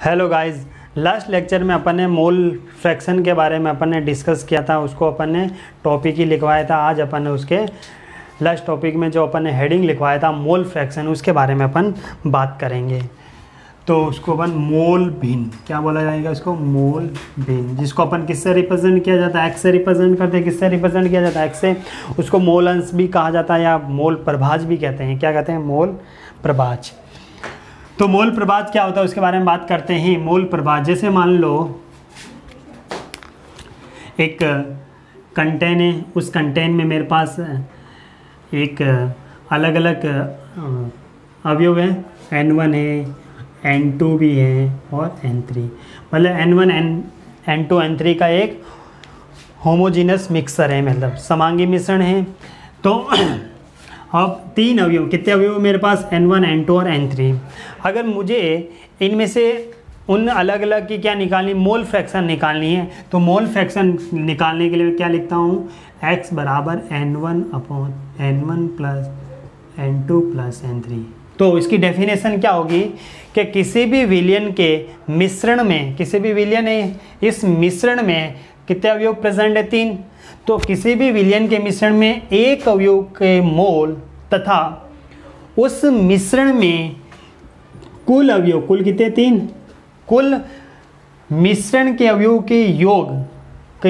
Hello guys, last lecture में अपन ने mole fraction के बारे में अपन ने डिस्कस किया था। उसको अपन ने टॉपिक ही लिखवाया था। आज अपन ने उसके लास्ट टॉपिक में जो अपन ने हेडिंग लिखवाया था मोल फ्रैक्शन, उसके बारे में अपन बात करेंगे। तो उसको अपन मोल भिन्न क्या बोला जाएगा, उसको मोल भिन्न, जिसको अपन किससे रिप्रेजेंट किया जाता है, एक्स से रिप्रेजेंट करते हैं। किससे रिप्रेजेंट किया जाता है, एक्स से। उसको मोल अंश भी कहा जाता है या मोल प्रभाज भी कहते हैं। क्या कहते हैं, मोल प्रभाज। तो मोल प्रभाज क्या होता है उसके बारे में बात करते हैं। मोल प्रभाज, जैसे मान लो एक कंटेन है, उस कंटेन में मेरे पास एक अलग अलग अवयव है, N1 है, N2 भी है और N3। मतलब N1 N2 N3 का एक होमोजीनस मिक्सर है, मतलब समांगी मिश्रण है। तो अब तीन अवयव, कितने अवयव मेरे पास, N1 N2 और N3। अगर मुझे इनमें से उन अलग अलग की क्या निकालनी, मोल फ्रैक्शन निकालनी है, तो मोल फ्रैक्शन निकालने के लिए क्या लिखता हूँ, x बराबर N1 upon N1 plus N2 plus N3। तो इसकी डेफिनेशन क्या होगी कि किसी भी विलयन के मिश्रण में, किसी भी विलयन है, इस मिश्रण में कितने अवयव प्रेजेंट है, तीन। तो किसी भी विलयन के मिश्रण में एक अवयव के मोल तथा उस मिश्रण में कुल अवयव, कुल कितने, तीन, कुल मिश्रण के अवयव के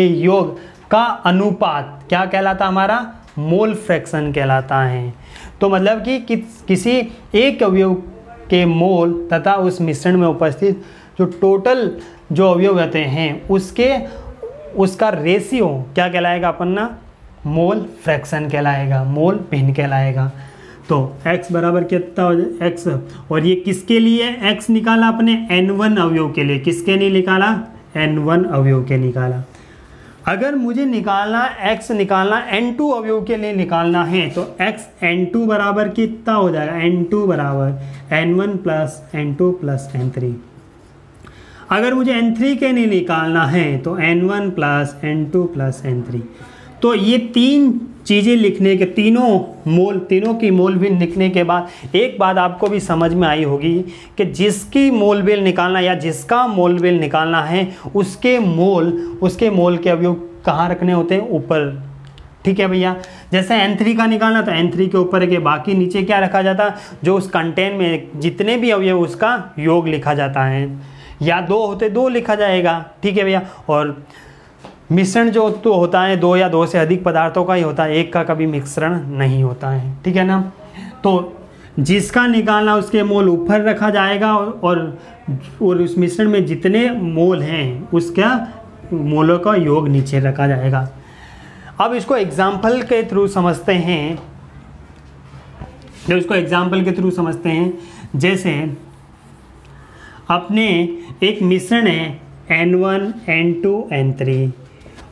योग का अनुपात क्या कहलाता, हमारा मोल फ्रैक्शन कहलाता है। तो मतलब कि किसी एक अवयव के मोल तथा उस मिश्रण में उपस्थित जो टोटल जो अवयव होते हैं उसका रेशियो क्या कहलाएगा अपन ना, मोल फ्रैक्शन कहलाएगा, मोल भिन्न कहलाएगा। तो x बराबर कितना हो जाए, x, और ये किसके लिए x निकाला अपने, N1 अवयव के लिए। किसके नहीं निकाला, N1 अवयव के निकाला। अगर मुझे निकालना x निकालना N2 अवयव के लिए निकालना है, तो x N2 बराबर कितना हो जाएगा, N2 बराबर N1 plus N2 plus N3। अगर मुझे N3 के लिए निकालना है तो N1 plus N2 plus N3। तो ये तीन चीज़ें लिखने के, तीनों की मोल बिल लिखने के बाद एक बात आपको भी समझ में आई होगी कि जिसकी मोल बिल निकालना या जिसका मोल बिल निकालना है उसके मोल के अवयव कहाँ रखने होते हैं, ऊपर। ठीक है भैया। जैसे N3 का निकालना तो N3 के ऊपर के, बाकी नीचे क्या रखा जाता, जो उस कंटेन में जितने भी अवयव उसका योग लिखा जाता है, या दो होते दो लिखा जाएगा। ठीक है भैया। और मिश्रण जो तो होता है दो या दो से अधिक पदार्थों का ही होता है, एक का कभी मिश्रण नहीं होता है। ठीक है ना। तो जिसका निकालना उसके मोल ऊपर रखा जाएगा और उस मिश्रण में जितने मोल हैं उसका मोलों का योग नीचे रखा जाएगा। अब इसको एग्जाम्पल के थ्रू समझते हैं, जैसे अपने एक मिश्रण है N1 N2 N3।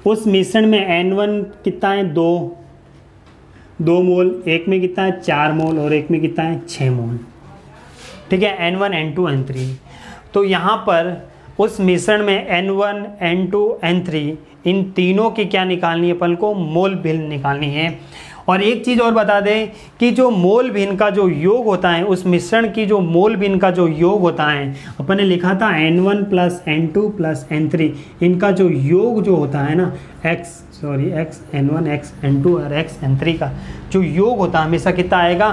उस मिश्रण में N1 कितना है, दो मोल, एक में कितना है 4 मोल और एक में कितना है 6 मोल। ठीक है, N1 N2 N3। तो यहाँ पर उस मिश्रण में N1 N2 N3 इन तीनों की क्या निकालनी है, अपन को मोल भिन्न निकालनी है। और एक चीज़ और बता दें कि जो मोल भिन्न का जो योग होता है, उस मिश्रण की जो मोल भिन्न का जो योग होता है, अपन ने लिखा था N1 plus N2 plus N3, इनका जो योग जो होता है ना, x N1 x N2 और x N3 का जो योग होता है हमेशा कितना आएगा,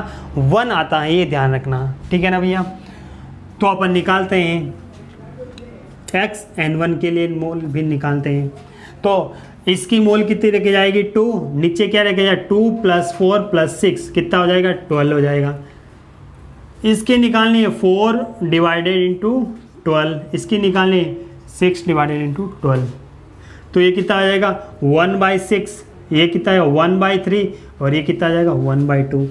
1 आता है, ये ध्यान रखना। ठीक है ना भैया। तो अपन निकालते हैं x N1 के लिए मोल भिन्न निकालते हैं। तो इसकी मोल कितनी रखी जाएगी, 2, नीचे क्या रखा जाएगा, 2 प्लस 4 प्लस 6 कितना हो जाएगा, 12 हो जाएगा। इसकी निकालनी है 4 डिवाइडेड इंटू 12, इसकी निकालनी है 6 डिवाइडेड इंटू 12। तो ये कितना आ जाएगा 1/6, ये कितना है 1/3 और ये कितना आ जाएगा 1/2।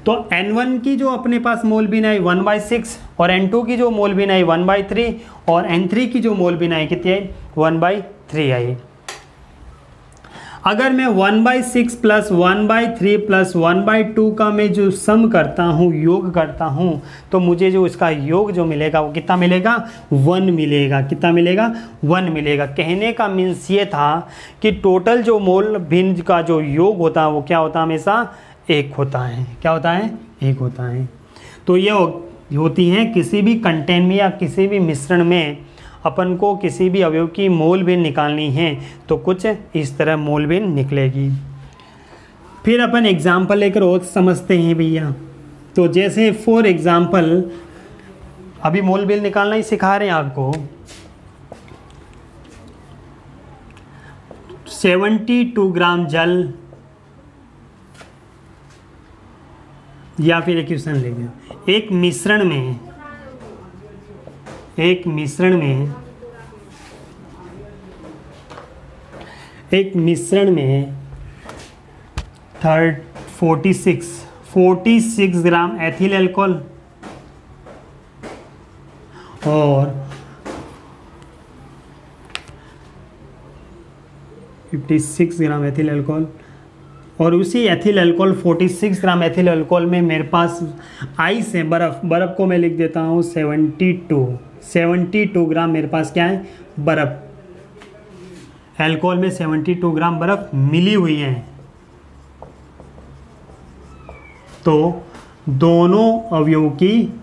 तो N1 की जो अपने पास मोल भिन्न आई 1/6 और N2 की जो मोल भिन्न आई 1/3 और N3 की जो मोल भिन्न आई कितनी आई, 1/3 आई। अगर मैं 1/6 प्लस 1/3 प्लस 1/2 का मैं जो सम करता हूँ, योग करता हूँ, तो मुझे जो इसका योग जो मिलेगा वो कितना मिलेगा, 1 मिलेगा। कितना मिलेगा, 1 मिलेगा। कहने का मीन्स ये था कि टोटल जो मोल भिन्न का जो योग होता है वो क्या होता है, हमेशा 1 होता है। क्या होता है, 1 होता है। तो ये होती हैं किसी भी कंटेन में या किसी भी मिश्रण में अपन को किसी भी अवयव की मोल भिन्न निकालनी है तो कुछ इस तरह मोल भिन्न निकलेगी। फिर अपन एग्जाम्पल लेकर और समझते हैं भैया। तो जैसे फॉर एग्जाम्पल अभी मोल भिन्न निकालना ही सिखा रहे हैं आपको। 72 ग्राम जल, या फिर एक क्वेश्चन लेंगे, एक मिश्रण में 46 ग्राम एथिल अल्कोहल और 56 ग्राम एथिल अल्कोहल, और उसी एथिल अल्कोहल 46 ग्राम एथिल अल्कोहल में मेरे पास आइस है, बर्फ़ को मैं लिख देता हूँ 72 ग्राम मेरे पास क्या है, बर्फ़। अल्कोहल में 72 ग्राम बर्फ़ मिली हुई है। तो दोनों अवयवों की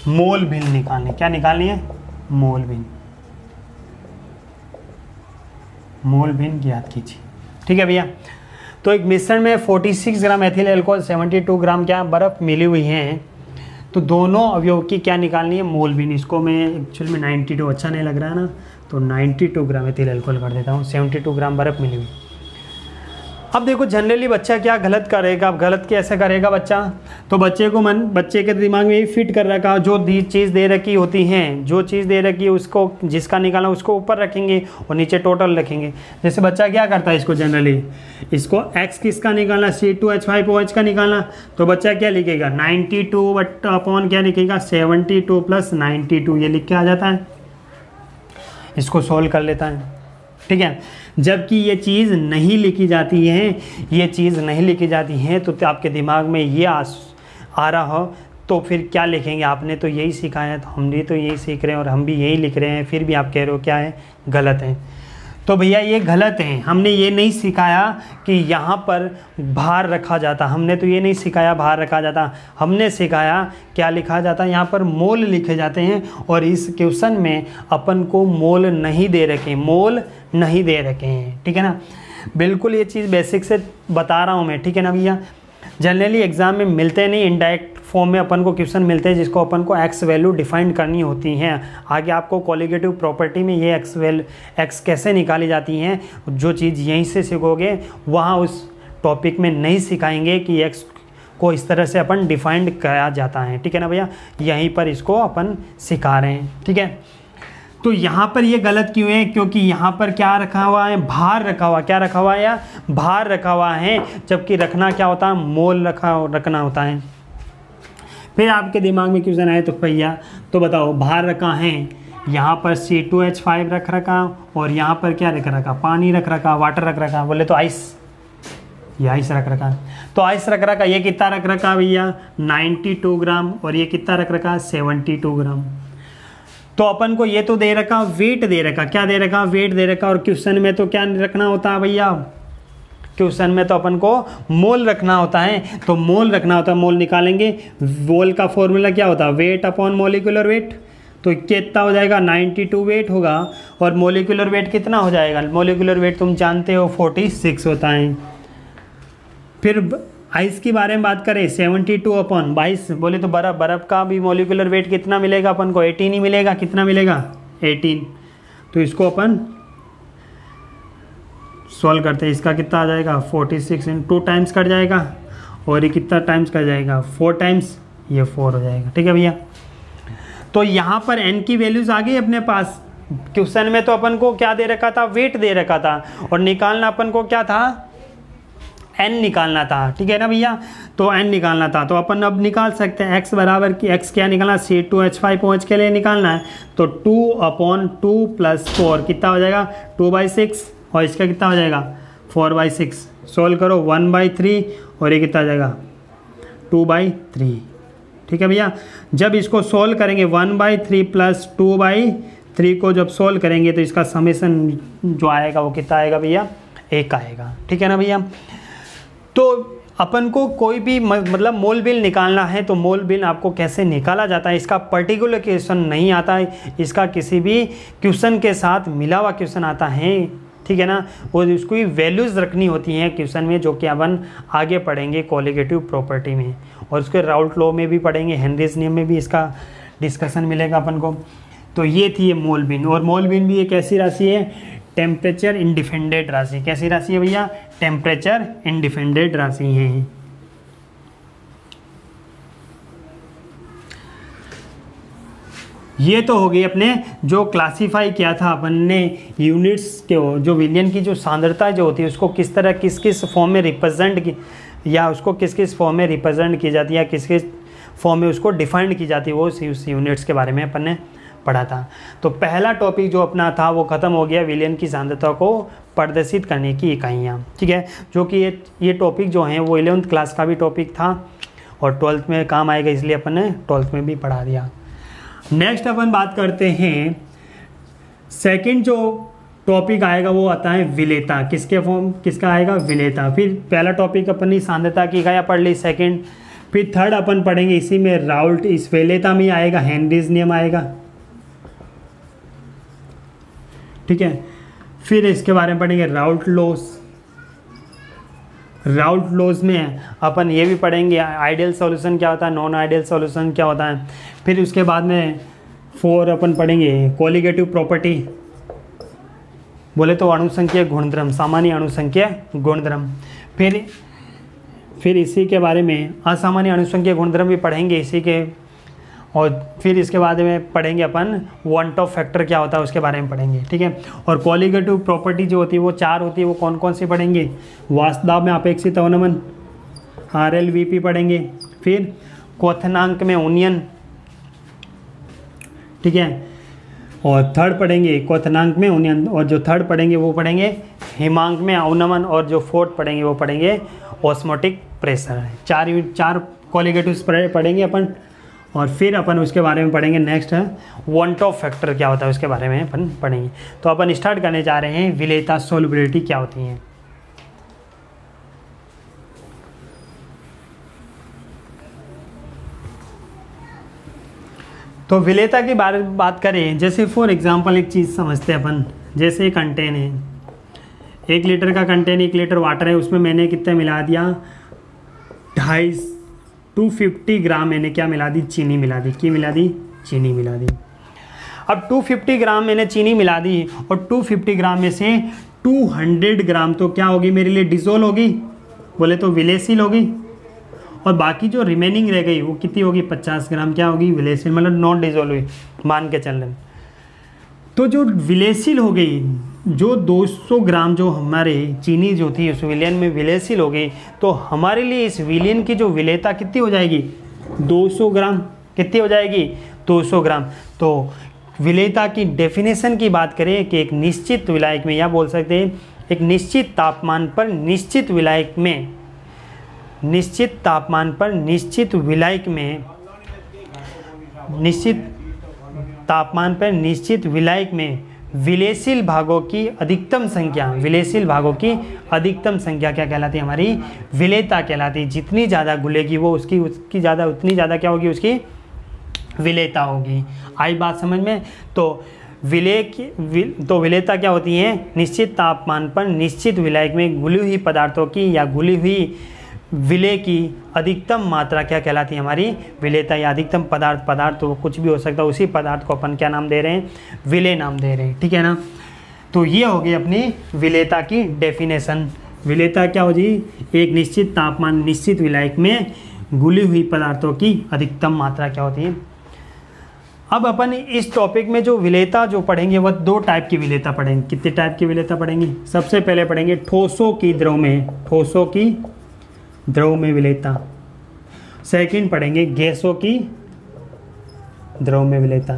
मोल भिन्न निकालनी, क्या निकालनी है, मोल भिन्न ज्ञात कीजिए। ठीक है भैया। तो एक मिश्रण में 46 ग्राम एथिल अल्कोहल 72 ग्राम क्या बर्फ़ मिली हुई है, तो दोनों अवयव की क्या निकालनी है, मोल भिन्न। इसको मैं एक्चुअल में 92 अच्छा नहीं लग रहा है ना, तो 92 ग्राम एथिल अल्कोहल कर देता हूँ, 72 ग्राम बर्फ़ मिली हुई। अब देखो जनरली बच्चा क्या गलत करेगा, अब गलत कैसे करेगा बच्चा, तो बच्चे के दिमाग में ये फिट कर रखा, जो चीज़ दे रखी होती हैं, जो चीज़ दे रखी है उसको जिसका निकालना उसको ऊपर रखेंगे और नीचे टोटल रखेंगे। जैसे बच्चा क्या करता है, इसको जनरली इसको x किसका निकालना, C2H5OH का निकालना, तो बच्चा क्या लिखेगा 92 बट अपॉन क्या लिखेगा 72 + 92, ये लिख के आ जाता है, इसको सॉल्व कर लेता है। ठीक है। जबकि ये चीज़ नहीं लिखी जाती है, तो आपके दिमाग में ये आ रहा हो तो फिर क्या लिखेंगे, आपने तो यही सिखाया, तो हम भी तो यही सीख रहे हैं और हम भी यही लिख रहे हैं, फिर भी आप कह रहे हो क्या है, गलत है। तो भैया ये गलत है, हमने ये नहीं सिखाया कि यहाँ पर भार रखा जाता, हमने तो ये नहीं सिखाया भार रखा जाता, हमने सिखाया क्या लिखा जाता है, यहाँ पर मोल लिखे जाते हैं। और इस क्वेश्चन में अपन को मोल नहीं दे रखे हैं। ठीक है ना, बिल्कुल ये चीज़ बेसिक से बता रहा हूँ मैं। ठीक है ना भैया। जनरली एग्जाम में मिलते नहीं, इनडायरेक्ट फॉर्म में अपन को क्वेश्चन मिलते हैं जिसको अपन को एक्स वैल्यू डिफाइन करनी होती हैं। आगे आपको कॉलिगेटिव प्रॉपर्टी में ये एक्स कैसे निकाली जाती हैं, जो चीज़ यहीं से सीखोगे वहाँ उस टॉपिक में नहीं सिखाएंगे कि एक्स को इस तरह से अपन डिफाइंड किया जाता है। ठीक है ना भैया, यहीं पर इसको अपन सिखा रहे हैं। ठीक है। तो यहाँ पर ये गलत क्यों है, क्योंकि यहाँ पर क्या रखा हुआ है, भार रखा हुआ, क्या रखा हुआ है, या भार रखा हुआ है, जबकि रखना क्या होता है, मोल रखना होता है। फिर आपके दिमाग में क्वेश्चन आए तो भैया तो बताओ, भार रखा है, यहाँ पर C2H5 रख रखा और यहाँ पर क्या रख रखा, पानी रख रखा, वाटर रख रखा, बोले तो आइस, ये आइस रख रखा। तो आइस रख रखा, ये कितना रख रखा भैया 92 ग्राम, और ये कितना रख रखा 72 ग्राम। तो अपन को ये तो दे रखा, वेट दे रखा, क्या दे रखा, वेट दे रखा। और क्वेश्चन में तो क्या रखना होता है भैया, क्वेश्चन में तो अपन को मोल रखना होता है। तो मोल रखना होता है, मोल निकालेंगे। मोल का फॉर्मूला क्या होता है, वेट अपॉन मोलिकुलर वेट। तो कितना हो जाएगा 92 वेट होगा, और मोलिकुलर वेट कितना हो जाएगा, मोलिकुलर वेट तुम जानते हो 46 होता है। फिर आइस के बारे में बात करें 72 अपॉन 22, बोले तो बर्फ़ का भी मोलिकुलर वेट कितना मिलेगा अपन को, 18 ही मिलेगा। कितना मिलेगा 18। तो इसको अपन सॉल्व करते हैं, इसका कितना आ जाएगा 46 × 2 टाइम्स कट जाएगा, और ये कितना टाइम्स कट जाएगा 4 टाइम्स, ये 4 हो जाएगा। ठीक है भैया। तो यहाँ पर n की वैल्यूज़ आ गई अपने पास। क्वेश्चन में तो अपन को क्या दे रखा था, वेट दे रखा था, और निकालना अपन को क्या था, n निकालना था। ठीक है ना भैया। तो n निकालना था, तो अपन अब निकाल सकते हैं x बराबर की, x क्या निकालना, C2H5OH के लिए निकालना है। तो 2/2 + 4 कितना हो जाएगा 2/6, और इसका कितना हो जाएगा 4/6। सोल्व करो 1/3, और ये कितना आ जाएगा 2/3। ठीक है भैया। जब इसको सोल्व करेंगे 1/3 + 2/3 को जब सोल्व करेंगे तो इसका समेशन जो आएगा वो कितना आएगा भैया, 1 आएगा। ठीक है ना भैया। तो अपन को कोई भी मतलब मोल बिल निकालना है तो मोल बिल आपको कैसे निकाला जाता है इसका पर्टिकुलर क्वेश्चन नहीं आता है, इसका किसी भी क्वेश्चन के साथ मिला हुआ क्वेश्चन आता है, ठीक है ना। और उसको वैल्यूज़ रखनी होती हैं क्वेश्चन में, जो कि अपन आगे पढ़ेंगे कोलिगेटिव प्रॉपर्टी में, और उसके राउल्ट लॉ में भी पढ़ेंगे, हेनरीज नियम में भी इसका डिस्कशन मिलेगा अपन को। तो ये थी ये मोल बिन, और मोल बिन भी एक ऐसी राशि है टेम्परेचर इंडिपेंडेंट राशि। कैसी राशि है भैया? टेम्परेचर इंडिपेंडेंट राशि है। ये तो हो गई अपने जो क्लासिफाई किया था अपन ने यूनिट्स के, जो विलियन की जो सांद्रता जो होती है उसको किस तरह किस किस फॉर्म में रिप्रेजेंट की, या उसको किस किस फॉर्म में रिप्रेजेंट की जाती है, या किस किस फॉर्म में उसको डिफाइंड की जाती है, वो उस यूनिट्स के बारे में अपन ने पढ़ा था। तो पहला टॉपिक जो अपना था वो ख़त्म हो गया, विलियन की सांद्रता को प्रदर्शित करने की इकाइयाँ, ठीक है। जो कि ये टॉपिक जो हैं वो 11th क्लास का भी टॉपिक था और 12th में काम आएगा, इसलिए अपन ने 12th में भी पढ़ा दिया। नेक्स्ट अपन बात करते हैं, सेकंड जो टॉपिक आएगा वो आता है विलेयता। किसका आएगा? विलेयता। फिर पहला टॉपिक अपन ने सांद्रता की इकाइयाँ पढ़ ली, सेकंड। फिर थर्ड अपन पढ़ेंगे इसी में राउल्ट, इस विलेयता में आएगा हेनरीज नियम आएगा, ठीक है। फिर इसके बारे में पढ़ेंगे राउल्ट लॉज। राउल्ट लॉज में अपन ये भी पढ़ेंगे आइडियल सॉल्यूशन क्या होता है, नॉन आइडियल सॉल्यूशन क्या होता है। फिर उसके बाद में 4 अपन पढ़ेंगे कोलिगेटिव प्रॉपर्टी, बोले तो अणुसंख्यक गुणधर्म, सामान्य अणुसंख्यक गुणधर्म। फिर इसी के बारे में असामान्य अणुसंख्यक गुणधर्म भी पढ़ेंगे इसी के, और फिर इसके बाद में पढ़ेंगे अपन वन टॉप फैक्टर क्या होता है उसके बारे में पढ़ेंगे, ठीक है। और कोलिगेटिव प्रॉपर्टी जो होती है वो 4 होती है, वो कौन कौन सी पढ़ेंगे? वास्तव में अपेक्षित अवनमन, RLVP पढ़ेंगे। फिर क्वथनांक में उन्नयन, ठीक है। और थर्ड पढ़ेंगे क्वथनांक में उन्नयन, और जो थर्ड पढ़ेंगे वो पढ़ेंगे हिमांक में अवनमन, और जो फोर्थ पढ़ेंगे वो पढ़ेंगे ऑस्मोटिक प्रेशर। 4 कोलिगेटिव्स पढ़ेंगे अपन, और फिर अपन उसके बारे में पढ़ेंगे। नेक्स्ट है वन टॉप फैक्टर क्या होता है उसके बारे में अपन पढ़ेंगे। तो अपन स्टार्ट करने जा रहे हैं विलेयता, सोल्युबिलिटी क्या होती है। तो विलेयता की बात करें, जैसे फॉर एग्जांपल एक चीज़ समझते हैं अपन, जैसे कंटेन है 1 लीटर का कंटेन, 1 लीटर वाटर है, उसमें मैंने कितना मिला दिया 250 ग्राम मैंने क्या मिला दी? चीनी मिला दी। क्या मिला दी? चीनी मिला दी। अब 250 ग्राम मैंने चीनी मिला दी, और 250 ग्राम में से 200 ग्राम तो क्या होगी मेरे लिए? डिसोल्व होगी, बोले तो विलेयशील होगी। और बाकी जो रिमेनिंग रह गई वो कितनी होगी? 50 ग्राम क्या होगी? विलेयशील, मतलब नॉन डिसोल्व हुई, मान के चल रहे। तो जो विलेयशील हो गई, जो 200 ग्राम जो हमारे चीनी जो थी उस विलियन में विलेयशील हो गई, तो हमारे लिए इस विलियन की जो विलेयता कितनी हो जाएगी? 200 ग्राम। कितनी हो जाएगी? 200 ग्राम। तो विलेयता की डेफिनेशन की बात करें कि एक निश्चित विलायक में, या बोल सकते हैं एक निश्चित तापमान पर निश्चित विलायक में, निश्चित तापमान पर निश्चित विलायक में, निश्चित तापमान पर निश्चित विलायक में विलेयशील भागों की अधिकतम संख्या, विलेयशील भागों की अधिकतम संख्या क्या कहलाती है? हमारी विलेयता कहलाती है। जितनी ज़्यादा घुलेगी वो उसकी ज़्यादा, उतनी ज़्यादा क्या होगी? उसकी विलेयता होगी। आई बात समझ में? तो विलेयता क्या होती है? निश्चित तापमान पर निश्चित विलायक में घुली हुई पदार्थों की या घुली हुई विलेय की अधिकतम मात्रा क्या कहलाती है? हमारी विलेयता। या अधिकतम पदार्थ तो कुछ भी हो सकता है, उसी पदार्थ को अपन क्या नाम दे रहे हैं? विलेय नाम दे रहे हैं, ठीक है ना। तो ये हो गई अपनी विलेयता की डेफिनेशन। विलेयता क्या हो जी? एक निश्चित तापमान निश्चित विलायक में घुली हुई पदार्थों की अधिकतम मात्रा क्या होती है। अब अपन इस टॉपिक में जो विलेयता जो पढ़ेंगे वह 2 टाइप की विलेयता पढ़ेंगे। कितने टाइप की विलेयता पढ़ेंगे? सबसे पहले पढ़ेंगे ठोसों की द्रव में, ठोसों की द्रव में विलेयता। सेकंड पढ़ेंगे गैसों की द्रव में विलेयता।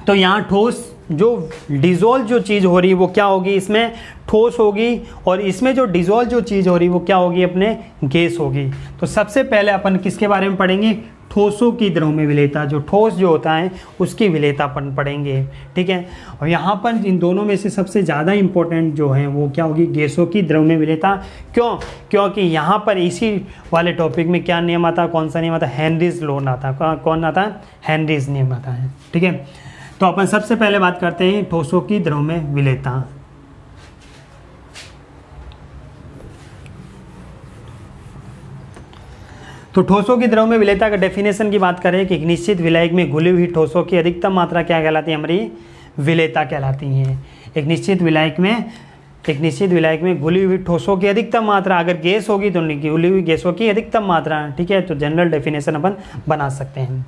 तो यहाँ ठोस जो डिजोल्व जो चीज़ हो रही है वो क्या होगी? इसमें ठोस होगी, और इसमें जो डिजोल्व जो चीज़ हो रही है वो क्या होगी? अपने गैस होगी। तो सबसे पहले अपन किसके बारे में पढ़ेंगे? ठोसों की द्रव्य विलेयता, जो ठोस जो होता है उसकी विलेयतापन पढ़ेंगे, ठीक है। और यहाँ पर इन दोनों में से सबसे ज़्यादा इम्पोर्टेंट जो है वो क्या होगी, गैसों की द्रव्य विलेयता। क्यों? क्योंकि यहाँ पर इसी वाले टॉपिक में क्या नियम आता है, कौन सा नियम आता है, हेनरीज लॉ आता है। कौन आता है? हेनरीज नियम आता है, ठीक है। तो अपन सबसे पहले बात करते हैं ठोसों की द्रव्य विलेयता। तो ठोसों की द्रव्य विलेयता का डेफिनेशन की बात करें कि एक निश्चित विलायक में घुली हुई ठोसों की अधिकतम मात्रा क्या कहलाती है, हमारी विलेयता कहलाती है। एक निश्चित विलायक में घुली हुई ठोसों की अधिकतम मात्रा, अगर गैस होगी तो घुली हुई गैसों की अधिकतम मात्रा, ठीक है। तो जनरल डेफिनेशन अपन बना सकते हैं।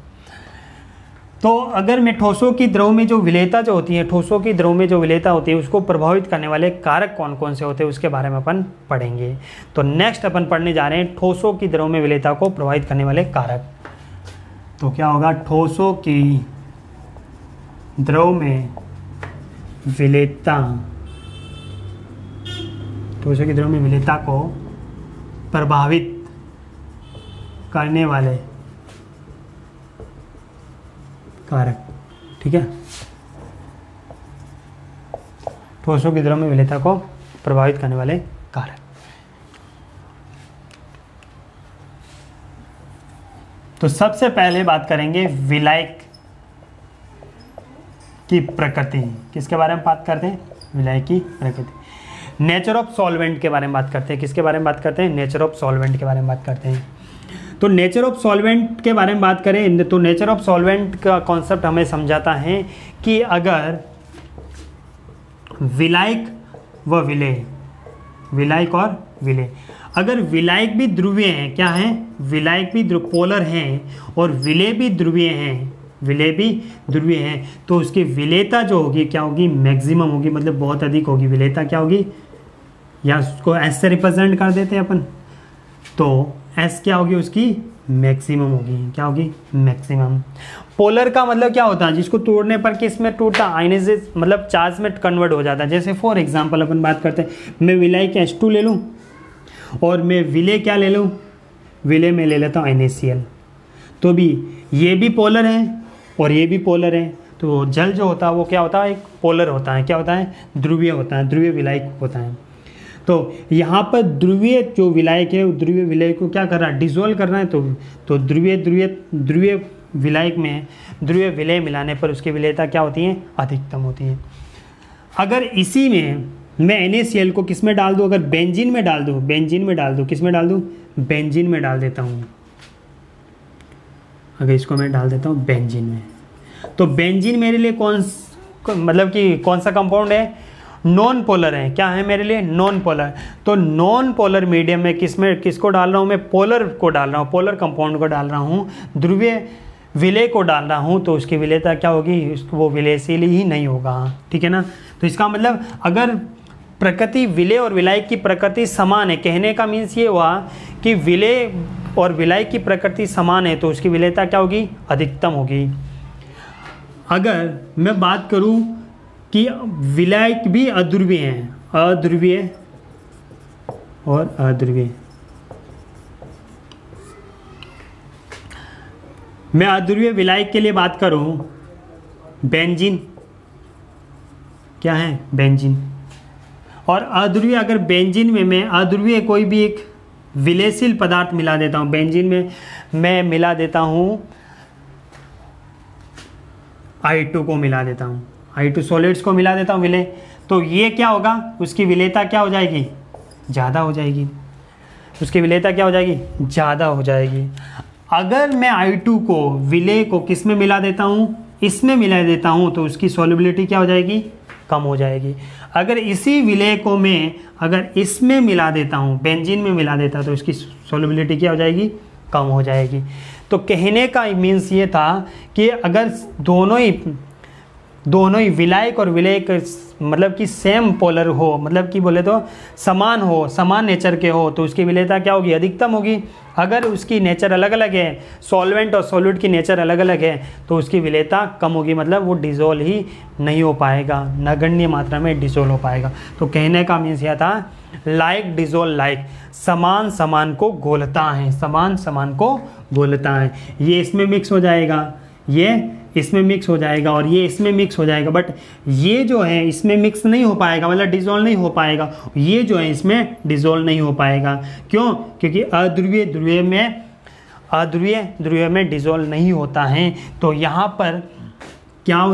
तो अगर मैं ठोसों की द्रव्य में जो विलेयता जो होती है, ठोसों की द्रव्य में जो विलेयता होती है उसको प्रभावित करने वाले कारक कौन कौन से होते हैं उसके बारे में अपन पढ़ेंगे। तो नेक्स्ट अपन पढ़ने जा रहे हैं ठोसों की द्रव्य में विलेयता को प्रभावित करने वाले कारक। तो क्या होगा, ठोसों की द्रव्य में विलेयता, ठोसों की द्रव्य में विलेयता को प्रभावित करने वाले कारक, ठीक है। ठोसों की द्रव्य में विलेयता को प्रभावित करने वाले कारक। तो सबसे पहले बात करेंगे विलायक की प्रकृति। किसके बारे में बात करते हैं? विलायक की प्रकृति। नेचर ऑफ सॉल्वेंट के बारे में बात करते हैं। किसके बारे में बात करते हैं? नेचर ऑफ सॉल्वेंट के बारे में बात करते हैं। तो नेचर ऑफ सॉल्वेंट के बारे में बात करें तो नेचर ऑफ सॉल्वेंट का कॉन्सेप्ट हमें समझाता है कि अगर विलायक व विलेय, विलायक और विलेय, अगर विलायक भी ध्रुवीय हैं, क्या है, विलायक भी पोलर हैं और विलेय भी ध्रुवीय हैं, विलेय भी ध्रुवीय हैं, तो उसकी विलेयता जो होगी क्या होगी, मैक्सिमम होगी, मतलब बहुत अधिक होगी। विलेयता क्या होगी, या उसको एस से रिप्रेजेंट कर देते हैं अपन, तो एस क्या होगी, उसकी मैक्सिमम होगी। क्या होगी? मैक्सिमम। पोलर का मतलब क्या होता है, जिसको तोड़ने पर किस में टूटता, आयनाइजेशन, मतलब चार्ज में कन्वर्ट हो जाता है। जैसे फॉर एग्जांपल अपन बात करते हैं, मैं विलायक H2 ले लूँ और मैं विलेय क्या ले लूँ, विलेय में ले लेता हूँ NaCl। तो भी ये भी पोलर है और ये भी पोलर है, तो जल जो होता है वो क्या होता है, एक पोलर होता है। क्या होता है? ध्रुवीय होता है, ध्रुवीय विलायक होता है। तो यहाँ पर ध्रुवीय जो विलायक है, ध्रुवीय विलायक को क्या कर रहा है, डिसॉल्व करना है। तो ध्रुवीय विलायक में ध्रुवीय विलेय मिलाने पर उसकी विलेयता क्या होती है, अधिकतम होती है। अगर इसी में मैं NaCl को किस में डाल दूँ, अगर बेंजीन में डाल दूँ, किस में डाल दूँ, बेंजीन में डाल देता हूँ। अगर इसको मैं डाल देता हूँ बेंजीन में, तो बेंजीन मेरे लिए कौन सा कंपाउंड है, नॉन पोलर है। क्या है मेरे लिए? Non polar. तो नॉन पोलर मीडियम में किसको डाल रहा हूँ मैं, पोलर को डाल रहा हूँ, पोलर कंपाउंड को डाल रहा हूँ, ध्रुवीय विलेय को डाल रहा हूँ, तो उसकी विलेयता क्या होगी, वो विलेयशील ही नहीं होगा, ठीक है ना। तो इसका मतलब अगर प्रकृति विलेय और विलायक की प्रकृति समान है, कहने का मीन्स ये हुआ कि विलेय और विलायक की प्रकृति समान है, तो उसकी विलेयता क्या होगी, अधिकतम होगी। अगर मैं बात करूँ कि विलायक भी अध्रुवीय हैं, अध्रुवीय और अध्रुवीय, मैं अध्रुवीय विलायक के लिए बात करूं, बेंजीन, क्या है, बेंजीन। और अध्रुवीय, अगर बेंजीन में मैं अध्रुवीय कोई भी एक विलेयशील पदार्थ मिला देता हूं, बेंजीन में मैं मिला देता हूं I2 को मिला देता हूं, I2 सॉलिड्स को मिला देता हूं विलेय, तो ये क्या होगा, उसकी विलेयता क्या हो जाएगी, ज़्यादा हो जाएगी। उसकी विलेयता क्या हो जाएगी, ज़्यादा हो जाएगी। अगर मैं I2 को विलेय को किस में मिला देता हूँ, इसमें मिला देता हूँ, तो उसकी सॉल्युबिलिटी क्या हो जाएगी, कम हो जाएगी। अगर इसी विलेय को मैं अगर इसमें मिला देता हूँ, बेंजीन में मिला देता, तो इसकी सॉल्युबिलिटी क्या हो जाएगी, कम हो जाएगी। तो कहने का मीन्स ये था कि अगर दोनों ही दोनों ही विलायक और विलेयक मतलब कि सेम पोलर हो, मतलब कि बोले तो समान हो, समान नेचर के हो, तो उसकी विलेयता क्या होगी, अधिकतम होगी। अगर उसकी नेचर अलग अलग है, सॉल्वेंट और सॉल्यूट की नेचर अलग अलग है, तो उसकी विलेयता कम होगी, मतलब वो डिज़ोल्व ही नहीं हो पाएगा, नगण्य मात्रा में डिज़ोल्व हो पाएगा। तो कहने का मीन्स यह था लाइक डिज़ोल्व लाइक, समान समान को घोलता है, समान समान को घोलता है। ये इसमें मिक्स हो जाएगा, ये इसमें मिक्स हो जाएगा और ये इसमें मिक्स हो जाएगा, बट ये जो है इसमें मिक्स नहीं हो पाएगा, मतलब डिज़ोल्व नहीं हो पाएगा। ये जो है इसमें डिज़ोल्व नहीं हो पाएगा, क्यों? क्योंकि अध्रुवीय ध्रुवीय में डिज़ोल्व नहीं होता है। तो यहाँ पर क्या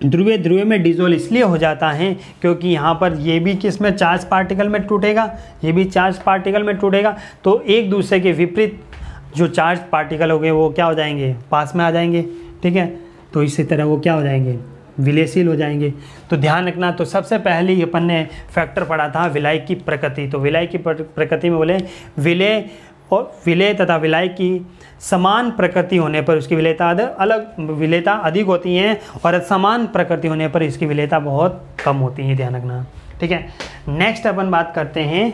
ध्रुवीय में डिज़ोल्व इसलिए हो जाता है क्योंकि यहाँ पर ये भी किस में चार्ज पार्टिकल में टूटेगा, ये भी चार्ज पार्टिकल में टूटेगा, तो एक दूसरे के विपरीत जो चार्ज पार्टिकल हो गए वो क्या हो जाएंगे, पास में आ जाएंगे, ठीक है। तो इसी तरह वो क्या हो जाएंगे, विलयशील हो जाएंगे। तो ध्यान रखना, तो सबसे पहले अपन ने फैक्टर पढ़ा था विलायक की प्रकृति। तो विलायक की प्रकृति में बोले विलेय तथा विलायक की समान प्रकृति होने पर उसकी विलेयता अधिक होती है और समान प्रकृति होने पर इसकी विलेयता बहुत कम होती है, ध्यान रखना, ठीक है। नेक्स्ट अपन बात करते हैं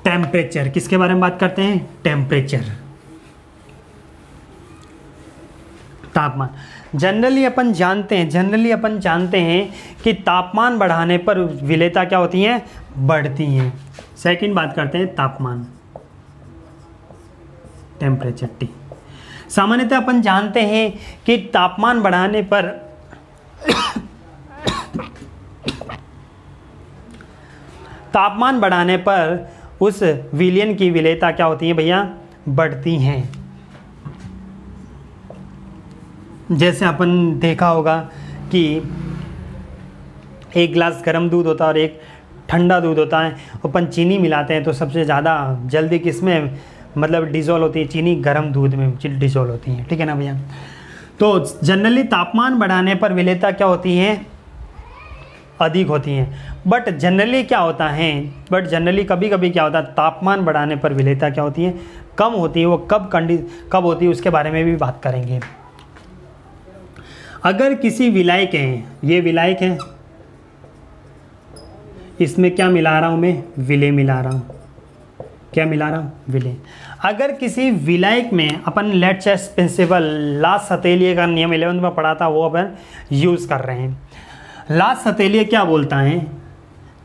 टेम्परेचर। किसके बारे में बात करते हैं, टेम्परेचर, तापमान। जनरली अपन जानते हैं कि तापमान बढ़ाने पर विलेयता क्या होती है, बढ़ती है। सेकंड बात करते हैं तापमान, टेम्परेचर टी। सामान्यतः अपन जानते हैं कि तापमान बढ़ाने पर उस विलयन की विलेयता क्या होती है भैया, बढ़ती हैं। जैसे अपन देखा होगा कि एक गिलास गर्म दूध होता है और एक ठंडा दूध होता है, अपन चीनी मिलाते हैं तो सबसे ज़्यादा जल्दी किसमें मतलब डिज़ोल्व होती है, चीनी गर्म दूध में डिज़ोल्व होती है, ठीक है ना भैया। तो जनरली तापमान बढ़ाने पर विलेयता क्या होती है, अधिक होती हैं। बट जनरली कभी कभी क्या होता है, तापमान बढ़ाने पर विलेयता क्या होती है, कम होती है। वो कब होती है उसके बारे में भी बात करेंगे। अगर किसी विलायक है, ये विलायक है, इसमें क्या मिला रहा हूं मैं, विलेय मिला रहा हूं। क्या मिला रहा हूं, विलेय। अगर किसी विलायक में अपन लेटचेस प्रिंसिपल लास्ट सतेलिए का नियम 11 में पढ़ा था, वो अपन यूज़ कर रहे हैं। लास्ट सतेलिए क्या बोलता है,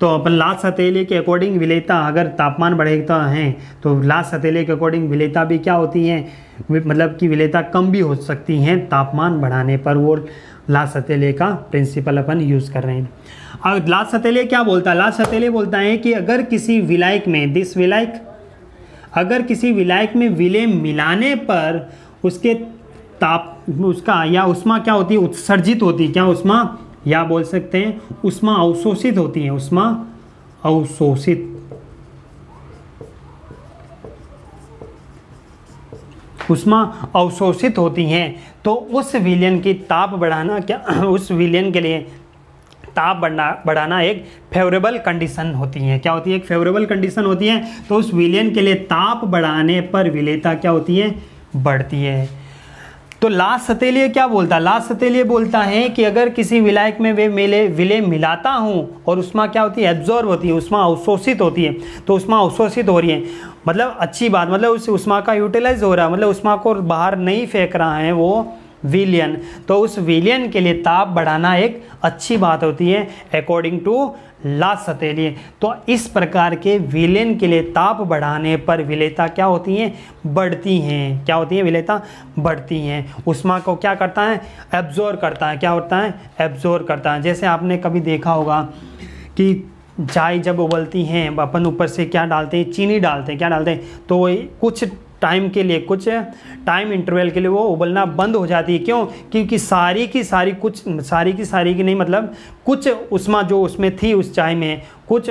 तो अपन लास्ट सतेलिए के अकॉर्डिंग विलेयता, अगर तापमान बढ़ेगा है तो लास्ट सतेलिए के अकॉर्डिंग विलेयता भी क्या होती है, मतलब कि विलेयता कम भी हो सकती हैं तापमान बढ़ाने पर। वो लास्ट सतेलिए का प्रिंसिपल अपन यूज़ कर रहे हैं। अब लास्ट सतेलिए क्या बोलता है, लास्ट सतेलिए बोलता है कि अगर किसी विलायक में अगर किसी विलायक में विलेय मिलाने पर उसका या उष्मा क्या होती है, उत्सर्जित होती है। क्या उष्मा, या बोल सकते हैं उष्मा अवशोषित होती है, उष्मा अवशोषित होती हैं। तो उस विलयन की ताप बढ़ाना उस विलयन के लिए ताप बढ़ाना एक फेवरेबल कंडीशन होती है। क्या होती है, एक फेवरेबल कंडीशन होती है। तो उस विलयन के लिए ताप बढ़ाने पर विलेयता क्या होती है, बढ़ती है। तो लास्ट सतेलिए क्या बोलता है, लास्ट सतेलिए बोलता है कि अगर किसी विलायक में विलेय मिलाता हूँ और उष्मा क्या होती है, एब्जॉर्ब होती है, उष्मा अवशोषित होती है। तो उष्मा अवशोषित हो रही है, मतलब अच्छी बात, मतलब उस उष्मा का यूटिलाइज हो रहा है, मतलब उष्मा को बाहर नहीं फेंक रहा है वो विलयन। तो उस विलयन के लिए ताप बढ़ाना एक अच्छी बात होती है अकॉर्डिंग टू लास्ट सतेलिए। तो इस प्रकार के विलयन के लिए ताप बढ़ाने पर विलेयता क्या होती हैं, बढ़ती हैं। क्या होती हैं, विलेयता बढ़ती हैं। उष्मा को क्या करता है, एब्जॉर्ब करता है। क्या होता है, एब्जॉर्ब करता है। जैसे आपने कभी देखा होगा कि चाय जब उबलती हैं, अपन ऊपर से क्या डालते हैं, चीनी डालते हैं। क्या डालते हैं, तो कुछ टाइम के लिए, कुछ टाइम इंटरवल के लिए वो उबलना बंद हो जाती है। क्यों, क्योंकि सारी की सारी की नहीं, मतलब कुछ उष्मा जो उसमें थी उस चाय में, कुछ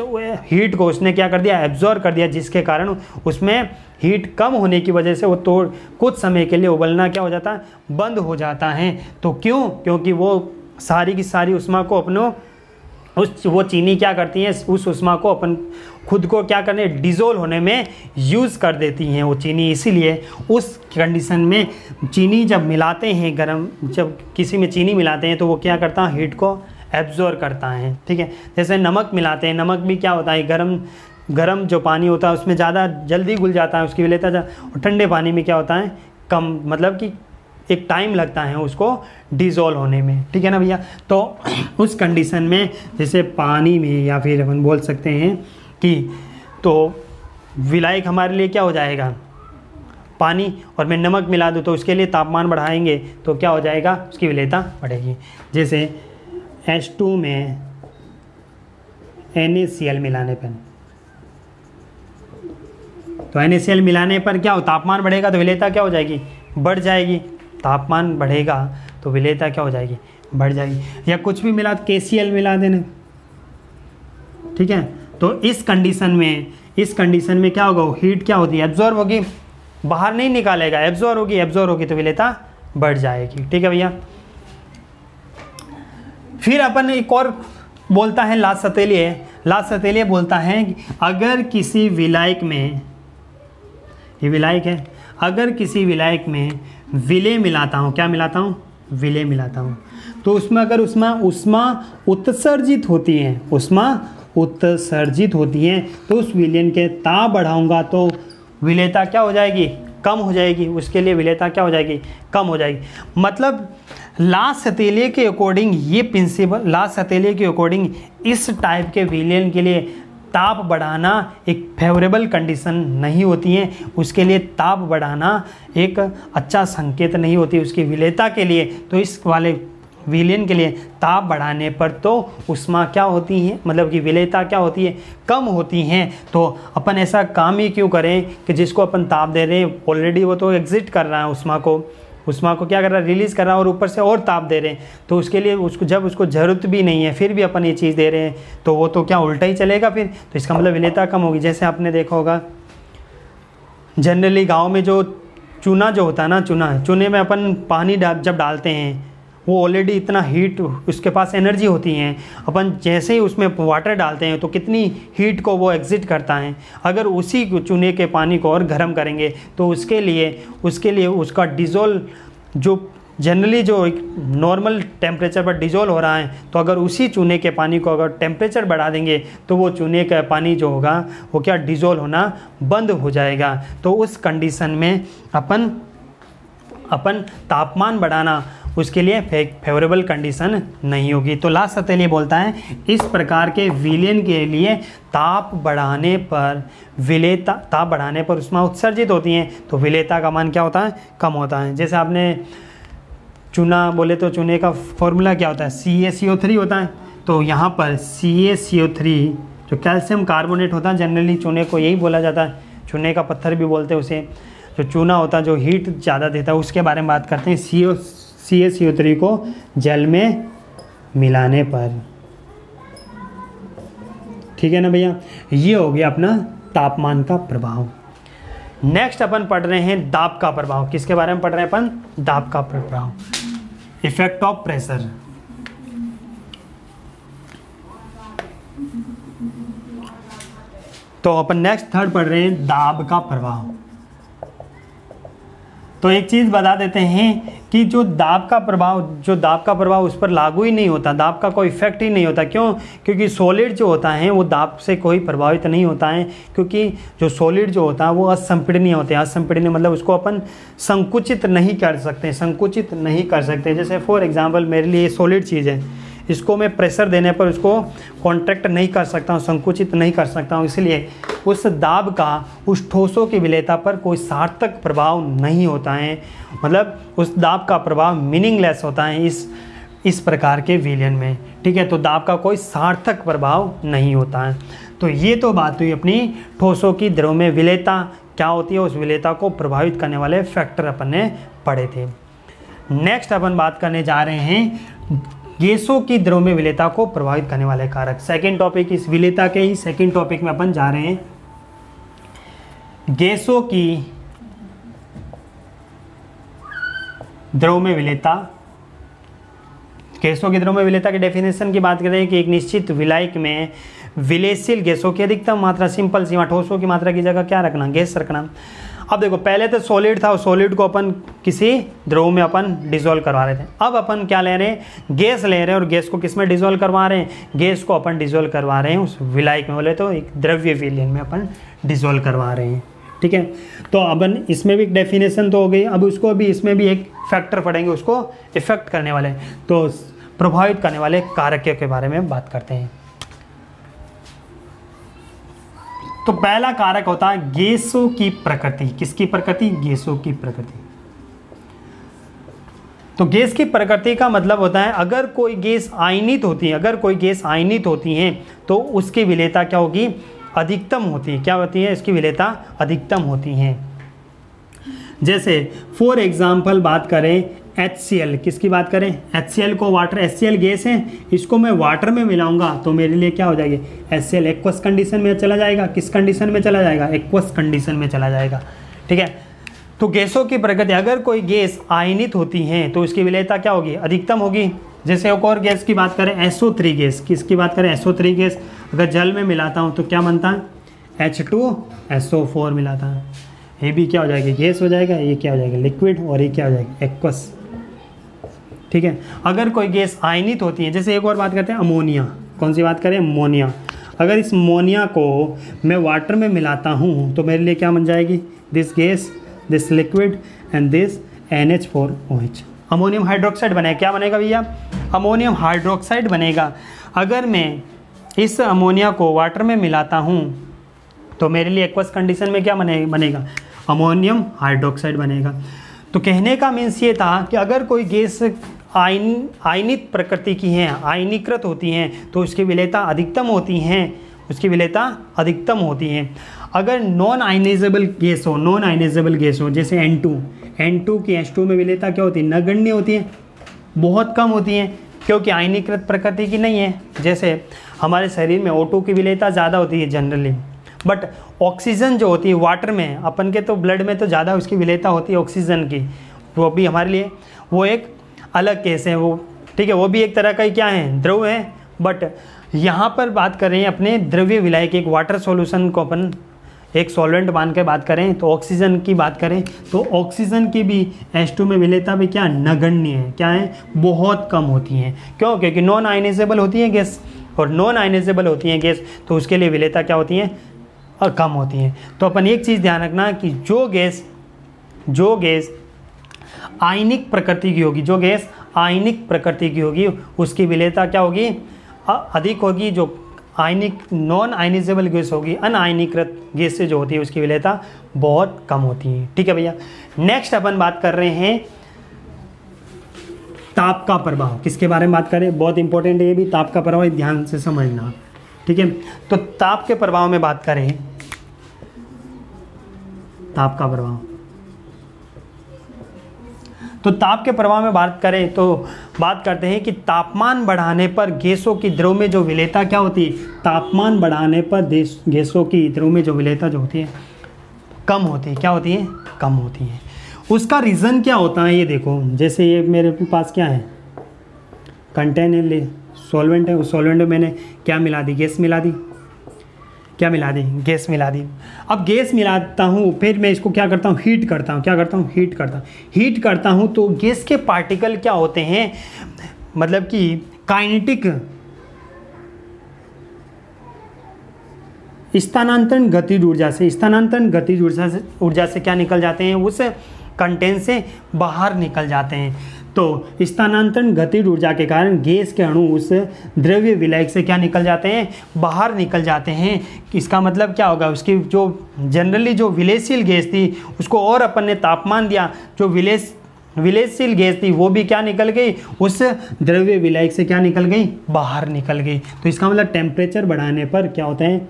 हीट को उसने क्या कर दिया, एब्जॉर्ब कर दिया, जिसके कारण उसमें हीट कम होने की वजह से वो कुछ समय के लिए उबलना क्या हो जाता है, बंद हो जाता है। तो क्यों, क्योंकि वो सारी की सारी उष्मा को वो चीनी क्या करती हैं, उस उष्मा को अपन खुद को क्या करने, डिज़ोल्व होने में यूज़ कर देती हैं वो चीनी। इसीलिए उस कंडीशन में चीनी जब मिलाते हैं गरम, जब किसी में चीनी मिलाते हैं तो वो क्या करता है, हीट को एब्जॉर्ब करता है। ठीक है, जैसे नमक मिलाते हैं, नमक भी क्या होता है, गरम जो पानी होता है उसमें ज़्यादा जल्दी घुल जाता है, उसकी विलेयता, और ठंडे पानी में क्या होता है, कम, मतलब कि एक टाइम लगता है उसको डिज़ोल्व होने में। ठीक है ना भैया। तो उस कंडीशन में जैसे पानी में, या फिर अपन बोल सकते हैं कि तो विलायक हमारे लिए क्या हो जाएगा, पानी, और मैं नमक मिला दूँ तो उसके लिए तापमान बढ़ाएंगे तो क्या हो जाएगा, उसकी विलेयता बढ़ेगी। जैसे H2 में NaCl मिलाने पर, तो NaCl मिलाने पर क्या हो, तापमान बढ़ेगा तो विलेयता क्या हो जाएगी, बढ़ जाएगी। तापमान बढ़ेगा तो विलेयता क्या हो जाएगी, बढ़ जाएगी। या कुछ भी मिला, KCl मिला देने। ठीक है, तो इस कंडीशन में क्या होगा, हीट क्या होती है, एब्जॉर्ब होगी, बाहर नहीं निकालेगा, एब्जॉर्ब होगी तो विलेयता बढ़ जाएगी। ठीक है भैया। फिर अपन एक और बोलता है लासतेलिए बोलता है कि अगर किसी विलायक में, ये विलायक है, अगर किसी विलायक में विलेय मिलाता हूँ, क्या मिलाता हूँ, विलेय मिलाता हूँ, तो उसमें अगर उष्मा उत्सर्जित होती है, तो उस विलयन के ताप बढ़ाऊंगा तो विलेयता क्या हो जाएगी, कम हो जाएगी। उसके लिए विलेयता क्या हो जाएगी, कम हो जाएगी। मतलब लासतेलिए के अकॉर्डिंग ये प्रिंसिपल, लासतेलिए के अकॉर्डिंग इस टाइप के विलयन के लिए ताप बढ़ाना एक फेवरेबल कंडीशन नहीं होती है, उसके लिए ताप बढ़ाना एक अच्छा संकेत नहीं होती उसकी विलेयता के लिए। तो इस वाले विलयन के लिए ताप बढ़ाने पर तो उष्मा क्या होती है, मतलब कि विलेयता क्या होती है, कम होती हैं। तो अपन ऐसा काम ही क्यों करें कि जिसको अपन ताप दे रहे हैं ऑलरेडी वो तो एग्जिट कर रहा है, उष्मा को क्या कर रहा है, रिलीज़ कर रहा है, और ऊपर से और ताप दे रहे हैं। तो उसके लिए जब उसको ज़रूरत भी नहीं है फिर भी अपन ये चीज़ दे रहे हैं तो वो तो क्या उल्टा ही चलेगा फिर। तो इसका मतलब विलेयता कम होगी। जैसे आपने देखा होगा जनरली गांव में जो चूना जो होता है ना, चूने में अपन पानी जब डालते हैं वो ऑलरेडी इतना हीट, उसके पास एनर्जी होती है, अपन जैसे ही उसमें वाटर डालते हैं तो कितनी हीट को वो एग्जिट करता है। अगर उसी चूने के पानी को और गर्म करेंगे तो उसके लिए उसका डिज़ोल्व, जो जनरली जो एक नॉर्मल टेम्परेचर पर डिज़ोल्व हो रहा है, तो अगर उसी चूने के पानी को अगर टेम्परेचर बढ़ा देंगे तो वो चूने का पानी जो होगा वो क्या डिज़ोल्व होना बंद हो जाएगा। तो उस कंडीशन में अपन तापमान बढ़ाना उसके लिए फेवरेबल कंडीशन नहीं होगी। तो लासतेलिए बोलता है इस प्रकार के विलयन के लिए ताप बढ़ाने पर उष्मा उत्सर्जित होती हैं तो विलेयता का मान क्या होता है, कम होता है। जैसे आपने चूना बोले तो चूने का फॉर्मूला क्या होता है, CaCO3 होता है। तो यहाँ पर CaCO3 जो कैल्शियम कार्बोनेट होता है, जनरली चूने को यही बोला जाता है, चूने का पत्थर भी बोलते हैं उसे। जो चूना होता है जो हीट ज़्यादा देता है उसके बारे में बात करते हैं। CaCO3 को जल में मिलाने पर, ठीक है ना भैया। ये हो गया अपना तापमान का प्रभाव। नेक्स्ट अपन पढ़ रहे हैं दाब का प्रभाव। किसके बारे में पढ़ रहे हैं अपन, दाब का प्रभाव, इफेक्ट ऑफ प्रेशर। तो अपन नेक्स्ट थर्ड पढ़ रहे हैं दाब का प्रभाव। तो एक चीज़ बता देते हैं कि जो दाब का प्रभाव उस पर लागू ही नहीं होता, दाब का कोई इफेक्ट ही नहीं होता। क्यों? क्योंकि सॉलिड जो होता है वो दाब से कोई प्रभावित नहीं होता है, क्योंकि जो सॉलिड जो होता है वो असंपीडनीय होते हैं। असंपीडनीय मतलब उसको अपन संकुचित नहीं कर सकते, जैसे फॉर एग्जाम्पल मेरे लिए सॉलिड चीज़ है, इसको मैं प्रेशर देने पर उसको कॉन्ट्रैक्ट नहीं कर सकता हूँ, संकुचित नहीं कर सकता हूँ। इसलिए उस दाब का उस ठोसों की विलेयता पर कोई सार्थक प्रभाव नहीं होता है, मतलब उस दाब का प्रभाव मीनिंगलेस होता है इस प्रकार के विलयन में। ठीक है, तो दाब का कोई सार्थक प्रभाव नहीं होता है। तो ये तो बात हुई अपनी ठोसों की द्रव में विलेयता क्या होती है, उस विलेयता को प्रभावित करने वाले फैक्टर अपन ने पढ़े थे। नेक्स्ट अपन बात करने जा रहे हैं गैसों की द्रव में विलेयता को प्रभावित करने वाले कारक। सेकंड टॉपिक, इस विलेयता के ही सेकंड टॉपिक में अपन जा रहे हैं गैसों की द्रव में विलेयता गैसों की द्रव्य विलेयता की डेफिनेशन की बात करें कि एक निश्चित विलायक में विलेयशील गैसों की अधिकतम मात्रा, सिंपल सीमा, ठोसों की मात्रा की जगह क्या रखना, गैस रखना। अब देखो पहले तो सॉलिड था, सॉलिड को अपन किसी द्रव में अपन डिसॉल्व करवा रहे थे। अब अपन क्या ले रहे हैं, गैस ले रहे हैं, और गैस को किस में डिसॉल्व करवा रहे हैं, गैस को अपन डिसॉल्व करवा रहे हैं उस विलायक में, बोले तो एक द्रव्य विलयन में अपन डिसॉल्व करवा रहे हैं। ठीक है, तो अपन इसमें भी डेफिनेशन तो हो गई। अब उसको भी इसमें भी एक फैक्टर पढ़ेंगे, उसको इफेक्ट करने वाले, तो प्रभावित करने वाले कारकों के बारे में बात करते हैं। तो पहला कारक होता है गैसों की प्रकृति। किसकी प्रकृति, गैसों की प्रकृति। तो गैस की प्रकृति का मतलब होता है अगर कोई गैस आयनित होती है, अगर कोई गैस आयनित होती है तो उसकी विलेयता क्या होगी, अधिकतम होती है। क्या होती है, इसकी विलेयता अधिकतम होती है। जैसे फॉर एग्जाम्पल बात करें HCl, किसकी बात करें, HCl को वाटर, HCl गैस है, इसको मैं वाटर में मिलाऊंगा तो मेरे लिए क्या हो जाएगी, HCl एक्वस कंडीशन में चला जाएगा। किस कंडीशन में चला जाएगा, एक्वस कंडीशन में चला जाएगा। ठीक है, तो गैसों की प्रकृति, अगर कोई गैस आयनित होती है तो उसकी विलेयता क्या होगी, अधिकतम होगी। जैसे एक और गैस की बात करें SO3 गैस, किसकी बात करें, SO3 गैस अगर जल में मिलाता हूँ तो क्या बनता है, H2SO4 मिलाता है। ये भी क्या हो जाएगा, गैस हो जाएगा, ये क्या हो जाएगा, लिक्विड, और ये क्या हो जाएगा, एक्वस। ठीक है, अगर कोई गैस आयनित होती है, जैसे एक और बात करते हैं अमोनिया, कौन सी बात करें, अमोनिया। अगर इस अमोनिया को मैं वाटर में मिलाता हूँ तो मेरे लिए क्या बन जाएगी, this gas, this liquid and this NH4OH, ammonium hydroxide बनेगा। क्या बनेगा भैया, अमोनियम हाइड्रोक्साइड बनेगा। अगर मैं इस अमोनिया को वाटर में मिलाता हूँ तो मेरे लिए एक्वस कंडीशन में क्या बनेगा, अमोनियम हाइड्रोक्साइड बनेगा। तो कहने का मीन्स ये था कि अगर कोई गैस आयनित प्रकृति की हैं, आयनीकृत होती हैं तो उसकी विलेयता अधिकतम होती हैं, उसकी विलेयता अधिकतम होती हैं। अगर नॉन आयनाइजेबल गैस हो, नॉन आयनाइजेबल गैस हो, जैसे N2 की H2 में विलेयता क्या होती है, नगण्य होती है, बहुत कम होती है, क्योंकि आयनीकृत प्रकृति की नहीं है। जैसे हमारे शरीर में O2 की विलेयता ज़्यादा होती है जनरली, बट ऑक्सीजन जो होती है वाटर में, अपन के तो ब्लड में तो ज़्यादा उसकी विलेयता होती है ऑक्सीजन की, वो भी हमारे लिए वो एक अलग केस है वो। ठीक है, वो भी एक तरह का ही क्या है, द्रव है। बट यहाँ पर बात कर रहे हैं अपने द्रव्य विलायक, एक वाटर सॉल्यूशन को अपन एक सॉल्वेंट मान के बात करें तो ऑक्सीजन की बात करें तो ऑक्सीजन की भी H2 में विलेयता भी क्या नगण्य है, क्या है, बहुत कम होती हैं। क्यों, क्योंकि नॉन आयनाइजेबल होती है गैस, और नॉन आयनाइजेबल होती हैं गैस तो उसके लिए विलेयता क्या होती है, और कम होती हैं। तो अपन एक चीज़ ध्यान रखना कि जो गैस आयनिक प्रकृति की होगी, जो गैस आयनिक प्रकृति की होगी उसकी विलेयता क्या होगी, अधिक होगी। जो आयनिक नॉन आयनाइजेबल गैस होगी, अनायनीकृत गैस से जो होती है उसकी विलेयता बहुत कम होती है। ठीक है भैया, नेक्स्ट अपन बात कर रहे हैं ताप का प्रभाव। किसके बारे में बात करें, बहुत इंपॉर्टेंट है ये भी, ताप का प्रभाव, ध्यान से समझना। ठीक है, तो ताप के प्रभाव में बात करें, ताप का प्रभाव, तो ताप के प्रभाव में बात करें तो बात करते हैं कि तापमान बढ़ाने पर गैसों की द्रव में जो विलेयता क्या होती है, तापमान बढ़ाने पर गैसों की द्रव में जो विलेयता जो होती है कम होती है। क्या होती है, कम होती है। उसका रीज़न क्या होता है, ये देखो, जैसे ये मेरे पास क्या है, कंटेनर सॉल्वेंट है, उस सॉल्वेंट में मैंने क्या मिला दी, गैस मिला दी, क्या मिला दी, गैस मिला दी। अब गैस मिलाता हूँ, फिर मैं इसको क्या करता हूँ, हीट करता हूँ। क्या करता हूँ, हीट करता हूँ तो गैस के पार्टिकल क्या होते हैं, मतलब कि काइनेटिक स्थानांतरण गतिज ऊर्जा से क्या निकल जाते हैं, उस कंटेंट से बाहर निकल जाते हैं। तो स्थानांतरण गतिज ऊर्जा के कारण गैस के अणु उस द्रव्य विलायक से क्या निकल जाते हैं, बाहर निकल जाते हैं। इसका मतलब क्या होगा, उसकी जो जनरली जो विलेयशील गैस थी उसको और अपन ने तापमान दिया, जो विलेयशील गैस थी वो भी क्या निकल गई, उस द्रव्य विलायक से क्या निकल गई, बाहर निकल गई। तो इसका मतलब टेम्परेचर बढ़ाने पर क्या होता है,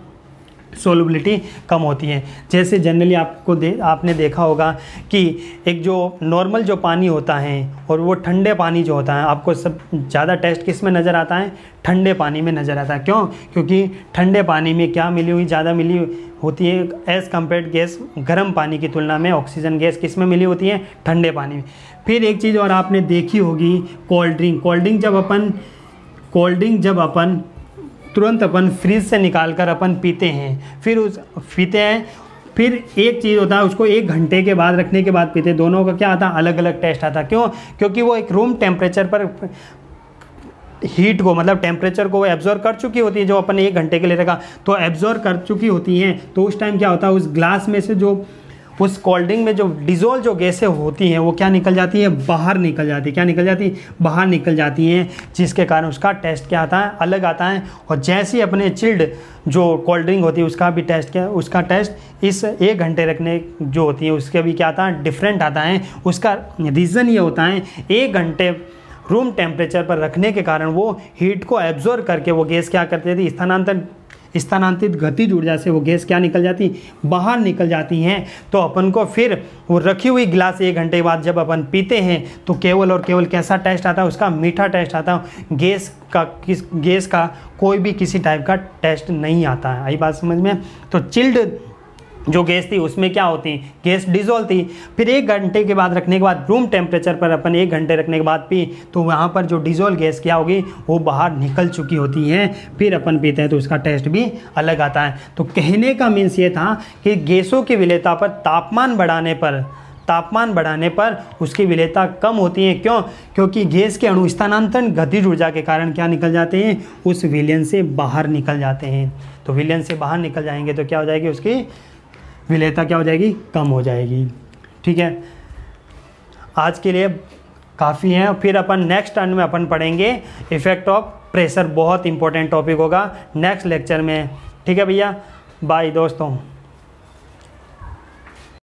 सोलबिलिटी कम होती है। जैसे जनरली आपने देखा होगा कि एक जो नॉर्मल जो पानी होता है और वो ठंडे पानी जो होता है, आपको सब ज़्यादा टेस्ट किस में नज़र आता है? ठंडे पानी में नज़र आता है। क्यों? क्योंकि ठंडे पानी में क्या मिली हुई ज़्यादा मिली होती है एज़ कम्पेयर्ड गैस, गर्म पानी की तुलना में ऑक्सीजन गैस किस में मिली होती है? ठंडे पानी में। फिर एक चीज़ और आपने देखी होगी, कोल्ड ड्रिंक जब अपन तुरंत अपन फ्रिज से निकाल कर अपन पीते हैं, फिर एक चीज़ होता है उसको 1 घंटे के बाद रखने के बाद पीते हैं, दोनों का क्या आता है? अलग अलग टेस्ट आता है। क्यों? क्योंकि वो एक रूम टेम्परेचर पर हीट को, मतलब टेम्परेचर को वो एब्जॉर्व कर चुकी होती है, जो अपन 1 घंटे के लिए रखा तो एब्जॉर्व कर चुकी होती हैं। तो उस टाइम क्या होता है, उस ग्लास में से जो उस कोल्ड ड्रिंक में जो डिज़ोल्व जो गैसें होती हैं वो क्या निकल जाती है? बाहर निकल जाती है। क्या निकल जाती? बाहर निकल जाती हैं, जिसके कारण उसका टेस्ट क्या आता है? अलग आता है। और जैसे ही अपने चिल्ड जो कोल्ड ड्रिंक होती है उसका भी टेस्ट क्या, उसका टेस्ट इस 1 घंटे रखने जो होती है उसके भी क्या आता है? डिफरेंट आता है। उसका रीज़न ये होता है 1 घंटे रूम टेम्परेचर पर रखने के कारण वो हीट को एब्जॉर्व करके वो गैस क्या करती थी? स्थानांतरित गतिज ऊर्जा से वो गैस क्या निकल जाती? बाहर निकल जाती हैं। तो अपन को फिर वो रखी हुई गिलास 1 घंटे बाद जब अपन पीते हैं तो केवल और केवल कैसा टेस्ट आता है? उसका मीठा टेस्ट आता है। गैस का कोई भी किसी टाइप का टेस्ट नहीं आता है। आई बात समझ में? तो चिल्ड जो गैस थी उसमें क्या होती? गैस डिज़ोल्व थी। फिर 1 घंटे के बाद रखने के बाद रूम टेम्परेचर पर अपन 1 घंटे रखने के बाद पी तो वहाँ पर जो डिज़ोल्व गैस क्या होगी? वो बाहर निकल चुकी होती हैं। फिर अपन पीते हैं तो उसका टेस्ट भी अलग आता है। तो कहने का मीन्स ये था कि गैसों की विलेयता पर तापमान बढ़ाने पर उसकी विलेयता कम होती है। क्यों? क्योंकि गैस के अणु स्थानांतरण गतिज ऊर्जा के कारण क्या निकल जाते हैं? उस विलयन से बाहर निकल जाते हैं। तो विलयन से बाहर निकल जाएंगे तो क्या हो जाएगी? उसकी विलेयता क्या हो जाएगी? कम हो जाएगी। ठीक है, आज के लिए काफ़ी है। फिर अपन नेक्स्ट टर्न में अपन पढ़ेंगे इफेक्ट ऑफ प्रेशर, बहुत इंपॉर्टेंट टॉपिक होगा नेक्स्ट लेक्चर में। ठीक है भैया, बाय दोस्तों।